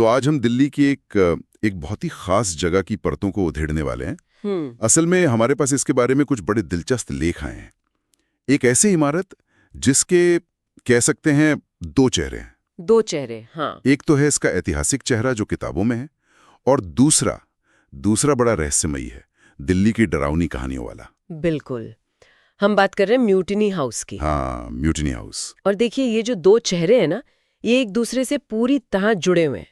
तो आज हम दिल्ली की एक बहुत ही खास जगह की परतों को उधेड़ने वाले हैं। असल में हमारे पास इसके बारे में कुछ बड़े दिलचस्प लेख आए हैं। एक ऐसी इमारत जिसके कह सकते हैं दो चेहरे हैं। दो चेहरे, हाँ। एक तो है इसका ऐतिहासिक चेहरा जो किताबों में है, और दूसरा बड़ा रहस्यमयी है, दिल्ली की डरावनी कहानियों वाला। बिल्कुल, हम बात कर रहे हैं म्यूटिनी हाउस की। हाँ, म्यूटिनी हाउस। और देखिए, ये जो दो चेहरे हैं ना, ये एक दूसरे से पूरी तरह जुड़े हुए हैं।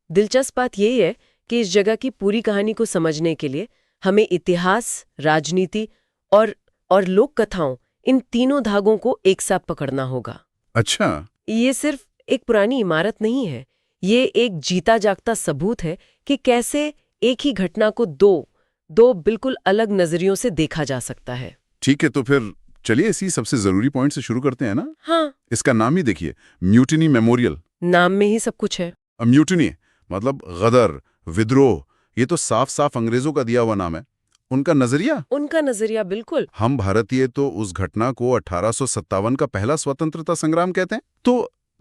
दिलचस्प बात यही है कि इस जगह की पूरी कहानी को समझने के लिए हमें इतिहास, राजनीति और लोक कथाओं, इन तीनों धागों को एक साथ पकड़ना होगा। अच्छा। ये सिर्फ एक पुरानी इमारत नहीं है, ये एक जीता जागता सबूत है कि कैसे एक ही घटना को दो बिल्कुल अलग नजरियों से देखा जा सकता है। ठीक है, तो फिर चलिए इसी सबसे जरूरी पॉइंट से शुरू करते हैं ना। हाँ, इसका नाम ही देखिए, म्यूटिनी मेमोरियल। नाम में ही सब कुछ है। म्यूटिनी मतलब गदर, विद्रोह, ये तो साफ साफ अंग्रेजों का दिया हुआ नाम है। उनका नजरिया बिल्कुल। हम भारतीय तो उस घटना को 1857 का पहला स्वतंत्रता संग्राम कहते हैं।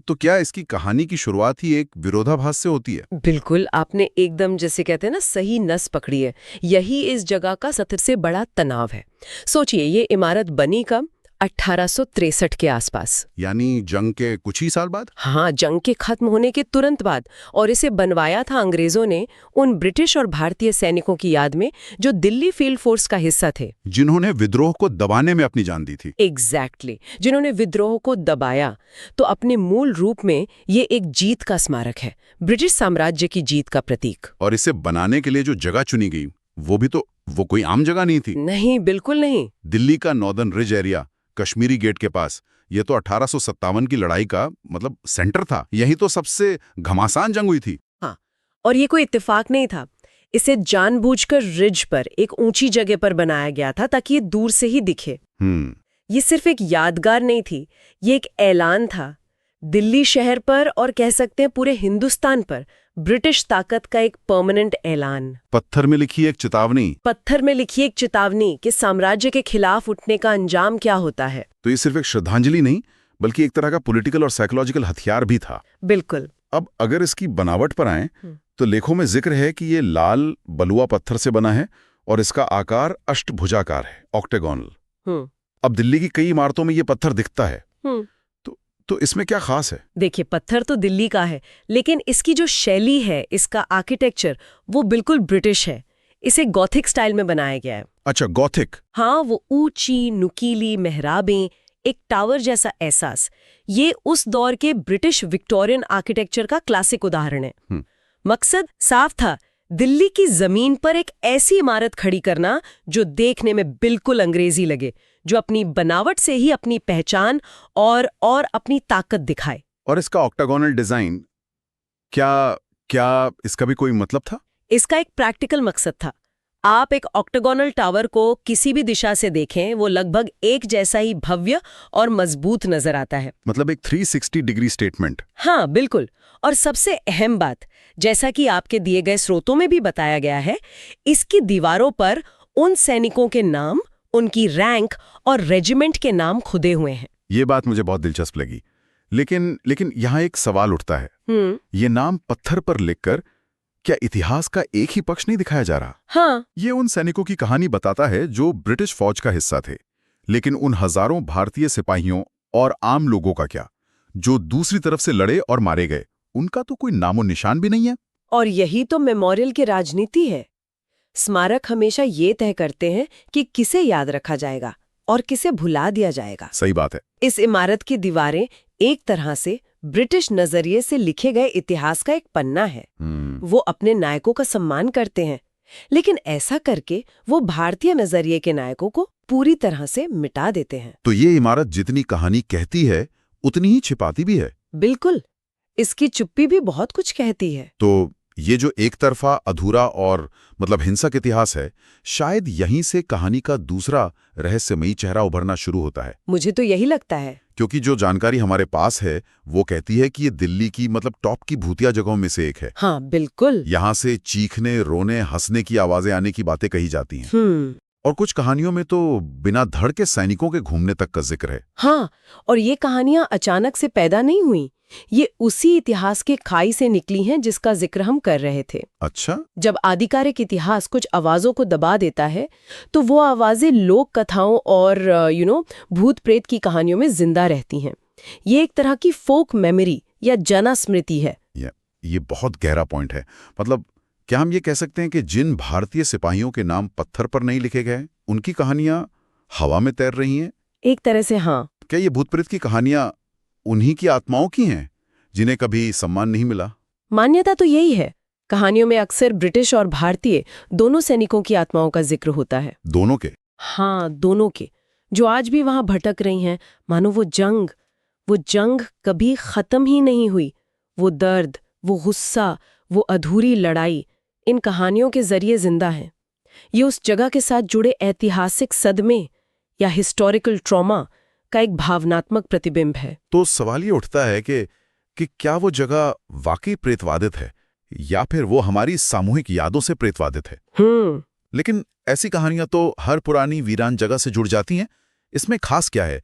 तो क्या इसकी कहानी की शुरुआत ही एक विरोधाभास से होती है? बिल्कुल, आपने एकदम जैसे कहते हैं ना सही नस पकड़ी है। यही इस जगह का सबसे बड़ा तनाव है। सोचिए, ये इमारत बनी कब? 1863 के आसपास, यानी जंग के कुछ ही साल बाद। हाँ, जंग के खत्म होने के तुरंत बाद। और इसे बनवाया था अंग्रेजों ने उन ब्रिटिश और भारतीय सैनिकों की याद में जो दिल्ली फील्ड फोर्स का हिस्सा थे, जिन्होंने विद्रोह को दबाने में अपनी जान दी थी। एग्जैक्टली, जिन्होंने विद्रोह को दबाया। तो अपने मूल रूप में ये एक जीत का स्मारक है, ब्रिटिश साम्राज्य की जीत का प्रतीक। और इसे बनाने के लिए जो जगह चुनी गई वो कोई आम जगह नहीं थी। नहीं, बिल्कुल नहीं। दिल्ली का northern ridge area, Kashmiri gate के पास, ये तो 1857 की लड़ाई का मतलब सेंटर था। यही तो सबसे घमासान जंग हुई थी। हाँ, और ये कोई इत्तेफाक नहीं था। इसे जानबूझकर रिज पर, एक ऊंची जगह पर बनाया गया था ताकि ये दूर से ही दिखे। ये सिर्फ एक यादगार नहीं थी, ये एक ऐलान था दिल्ली शहर पर, और कह सकते हैं पूरे हिंदुस्तान पर, ब्रिटिश ताकत का एक परमानेंट ऐलान। पत्थर में लिखी एक चेतावनी कि साम्राज्य के खिलाफ उठने का अंजाम क्या होता है। तो ये सिर्फ एक श्रद्धांजलि नहीं, बल्कि एक तरह का पॉलिटिकल और साइकोलॉजिकल हथियार भी था। बिल्कुल। अब अगर इसकी बनावट पर आए तो लेखों में जिक्र है कि ये लाल बलुआ पत्थर से बना है और इसका आकार अष्टभुजाकार है, ऑक्टेगोनल। अब दिल्ली की कई इमारतों में ये पत्थर दिखता है, तो इसमें क्या खास है? देखिए, पत्थर तो दिल्ली का है, लेकिन इसकी जो शैली है, इसका आर्किटेक्चर, वो बिल्कुल ब्रिटिश है। इसे गॉथिक स्टाइल में बनाया गया है। अच्छा, गॉथिक। हाँ, वो ऊंची नुकीली मेहराबें, एक टावर जैसा एहसास, ये उस दौर के ब्रिटिश विक्टोरियन आर्किटेक्चर का क्लासिक उदाहरण है। मकसद साफ था, दिल्ली की जमीन पर एक ऐसी इमारत खड़ी करना जो देखने में बिल्कुल अंग्रेजी लगे, जो अपनी बनावट से ही अपनी पहचान और अपनी ताकत दिखाए। और इसका ऑक्टागोनल डिजाइन, क्या इसका भी कोई मतलब था? इसका एक प्रैक्टिकल मकसद था। आप एक ऑक्टागोनल टावर को किसी भी दिशा से देखें, वो लगभग एक जैसा ही भव्य और मजबूत नजर आता है। मतलब एक 360 डिग्री स्टेटमेंट। हाँ, बिल्कुल। और सबसे अहम बात, जैसा कि आपके दिए गए स्रोतों में भी बताया गया है, इसकी दीवारों पर उन सैनिकों के नाम, उनकी रैंक और रेजिमेंट के नाम खुदे हुए हैं। ये बात मुझे बहुत दिलचस्प लगी। लेकिन यहाँ एक सवाल उठता है। ये नाम पत्थर पर लिखकर क्या इतिहास का एक ही पक्ष नहीं दिखाया जा रहा? हाँ, ये उन सैनिकों की कहानी बताता है जो ब्रिटिश फौज का हिस्सा थे। लेकिन उन हजारों भारतीय सिपाहियों और आम लोगों का क्या, जो दूसरी तरफ से लड़े और मारे गए? उनका तो कोई नामो निशान भी नहीं है। और यही तो मेमोरियल की राजनीति है। स्मारक हमेशा ये तय करते हैं कि किसे याद रखा जाएगा और किसे भुला दिया जाएगा। सही बात है। इस इमारत की दीवारें एक तरह से ब्रिटिश नजरिए से लिखे गए इतिहास का एक पन्ना है। वो अपने नायकों का सम्मान करते हैं, लेकिन ऐसा करके वो भारतीय नजरिए के नायकों को पूरी तरह से मिटा देते हैं। तो ये इमारत जितनी कहानी कहती है, उतनी ही छिपाती भी है। बिल्कुल, इसकी चुप्पी भी बहुत कुछ कहती है। तो ये जो एक तरफा अधूरा और मतलब हिंसक इतिहास है, शायद यहीं से कहानी का दूसरा रहस्यमयी चेहरा उभरना शुरू होता है। मुझे तो यही लगता है, क्योंकि जो जानकारी हमारे पास है वो कहती है कि ये दिल्ली की मतलब टॉप की भूतिया जगहों में से एक है। हाँ, बिल्कुल। यहाँ से चीखने, रोने, हंसने की आवाजें आने की बातें कही जाती हैं। और कुछ कहानियों में तो बिना धड़ के सैनिकों के घूमने तक का जिक्र है। हाँ, और ये कहानियां अचानक से पैदा नहीं हुई। ये उसी इतिहास के खाई से निकली हैं जिसका जिक्र हम कर रहे थे। अच्छा। जब आधिकारिक इतिहास कुछ आवाजों को दबा देता है तो वो आवाजें लोक कथाओं और भूत प्रेत की कहानियों में जिंदा रहती हैं। ये एक तरह की फोक मेमोरी या जनस्मृति है। ये बहुत गहरा पॉइंट है। मतलब क्या हम ये कह सकते हैं कि जिन भारतीय सिपाहियों के नाम पत्थर पर नहीं लिखे गए, उनकी कहानियां हवा में तैर रही हैं? एक तरह से हाँ। क्या ये भूत प्रेत की कहानियां उन्हीं की आत्माओं की हैं जिन्हें कभी सम्मान नहीं मिला? मान्यता तो यही है। कहानियों में अक्सर ब्रिटिश और भारतीय दोनों सैनिकों की आत्माओं का जिक्र होता है। दोनों के? हाँ, दोनों के, जो आज भी वहां भटक रही हैं। मानो वो जंग कभी खत्म ही नहीं हुई। वो दर्द, वो गुस्सा, वो अधूरी लड़ाई इन कहानियों के जरिए जिंदा है। ये उस जगह के साथ जुड़े ऐतिहासिक सदमे या हिस्टोरिकल ट्रॉमा का एक भावनात्मक प्रतिबिंब है। तो सवाल ये उठता है कि क्या वो जगह वाकई प्रेतवादित है या फिर वो हमारी सामूहिक यादों से प्रेतवादित है? लेकिन ऐसी कहानियां तो हर पुरानी वीरान जगह से जुड़ जाती हैं। इसमें खास क्या है?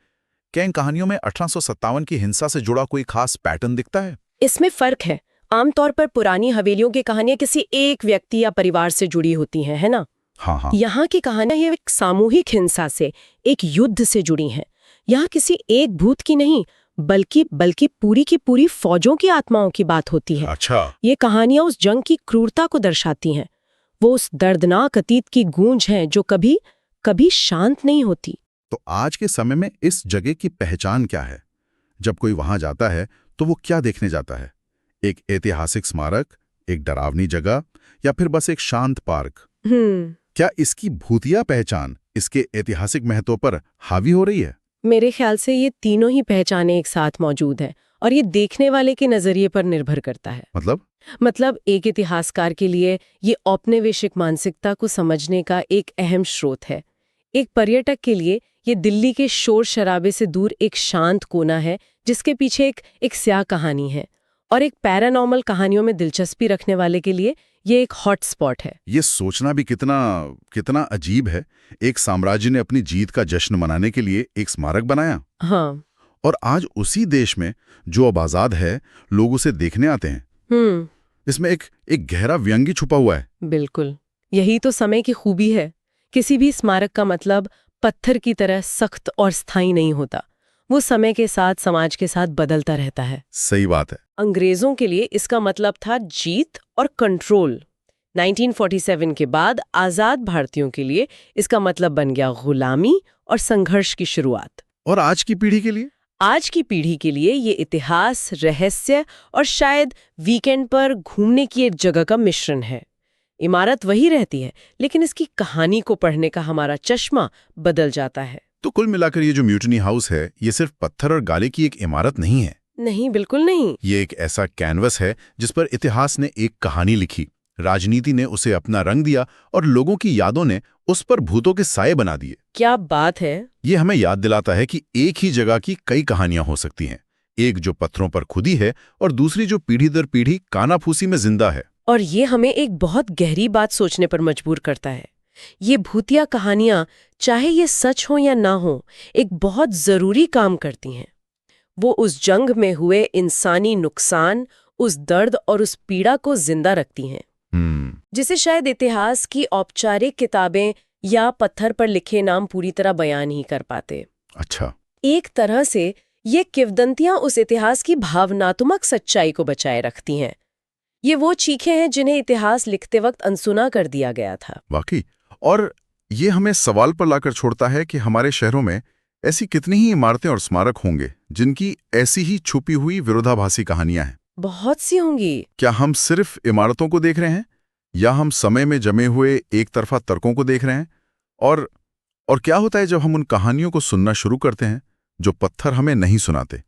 क्या इन कहानियों में 1857 की हिंसा से जुड़ा कोई खास पैटर्न दिखता है? इसमें फर्क है। आमतौर पर पुरानी हवेलियों की कहानियां किसी एक व्यक्ति या परिवार से जुड़ी होती हैं, है ना? हाँ। यहाँ की कहानियां एक सामूहिक हिंसा से, एक युद्ध से जुड़ी हैं। यहाँ किसी एक भूत की नहीं, बल्कि पूरी की पूरी फौजों की आत्माओं की बात होती है। अच्छा। ये कहानियां उस जंग की क्रूरता को दर्शाती हैं। वो उस दर्दनाक अतीत की गूंज है जो कभी शांत नहीं होती। तो आज के समय में इस जगह की पहचान क्या है? जब कोई वहां जाता है तो वो क्या देखने जाता है? एक ऐतिहासिक स्मारक, एक डरावनी जगह, या फिर बस एक शांत पार्क? क्या इसकी भूतिया पहचान इसके ऐतिहासिक महत्व पर हावी हो रही है? मेरे ख्याल से ये तीनों ही पहचानें एक साथ मौजूद हैं और ये देखने वाले के नजरिए पर निर्भर करता है। मतलब एक इतिहासकार के लिए ये औपनिवेशिक मानसिकता को समझने का एक अहम स्रोत है। एक पर्यटक के लिए ये दिल्ली के शोर शराबे से दूर एक शांत कोना है जिसके पीछे एक स्याह कहानी है। और एक पैरानॉर्मल कहानियों में दिलचस्पी रखने वाले के लिए ये एक हॉट स्पॉट है। ये सोचना भी कितना अजीब है। एक साम्राज्य ने अपनी जीत का जश्न मनाने के लिए एक स्मारक बनाया। हाँ। और आज उसी देश में जो अब आजाद है, लोग उसे देखने आते हैं। इसमें एक गहरा व्यंग्य छुपा हुआ है। बिल्कुल, यही तो समय की खूबी है। किसी भी स्मारक का मतलब पत्थर की तरह सख्त और स्थायी नहीं होता। वो समय के साथ, समाज के साथ बदलता रहता है। सही बात है। अंग्रेजों के लिए इसका मतलब था जीत और कंट्रोल। 1947 के बाद आजाद भारतीयों के लिए इसका मतलब बन गया गुलामी और संघर्ष की शुरुआत। और आज की पीढ़ी के लिए? आज की पीढ़ी के लिए ये इतिहास, रहस्य और शायद वीकेंड पर घूमने की एक जगह का मिश्रण है। इमारत वही रहती है, लेकिन इसकी कहानी को पढ़ने का हमारा चश्मा बदल जाता है। तो कुल मिलाकर ये जो म्यूटनी हाउस है, ये सिर्फ पत्थर और गाले की एक इमारत नहीं है। नहीं, बिल्कुल नहीं। ये एक ऐसा कैनवस है जिस पर इतिहास ने एक कहानी लिखी, राजनीति ने उसे अपना रंग दिया और लोगों की यादों ने उस पर भूतों के साए बना दिए। क्या बात है। ये हमें याद दिलाता है कि एक ही जगह की कई कहानियां हो सकती हैं। एक जो पत्थरों पर खुदी है और दूसरी जो पीढ़ी दर पीढ़ी कानाफूसी में जिंदा है। और ये हमें एक बहुत गहरी बात सोचने पर मजबूर करता है। ये भूतिया कहानियां, चाहे ये सच हो या ना हो, एक बहुत जरूरी काम करती हैं। वो उस जंग में हुए इंसानी नुकसान, उस दर्द और उस पीड़ा को जिंदा रखती हैं, जिसे शायद इतिहास की औपचारिक किताबें या पत्थर पर लिखे नाम पूरी तरह बयान नहीं कर पाते। अच्छा। एक तरह से ये किंवदंतियां उस इतिहास की भावनात्मक सच्चाई को बचाए रखती हैं। ये वो चीखें हैं जिन्हें इतिहास लिखते वक्त अनसुना कर दिया गया था। वाकई। और ये हमें सवाल पर लाकर छोड़ता है कि हमारे शहरों में ऐसी कितनी ही इमारतें और स्मारक होंगे जिनकी ऐसी ही छुपी हुई विरोधाभासी कहानियां हैं। बहुत सी होंगी। क्या हम सिर्फ इमारतों को देख रहे हैं या हम समय में जमे हुए एक तरफा तर्कों को देख रहे हैं? और क्या होता है जब हम उन कहानियों को सुनना शुरू करते हैं जो पत्थर हमें नहीं सुनाते?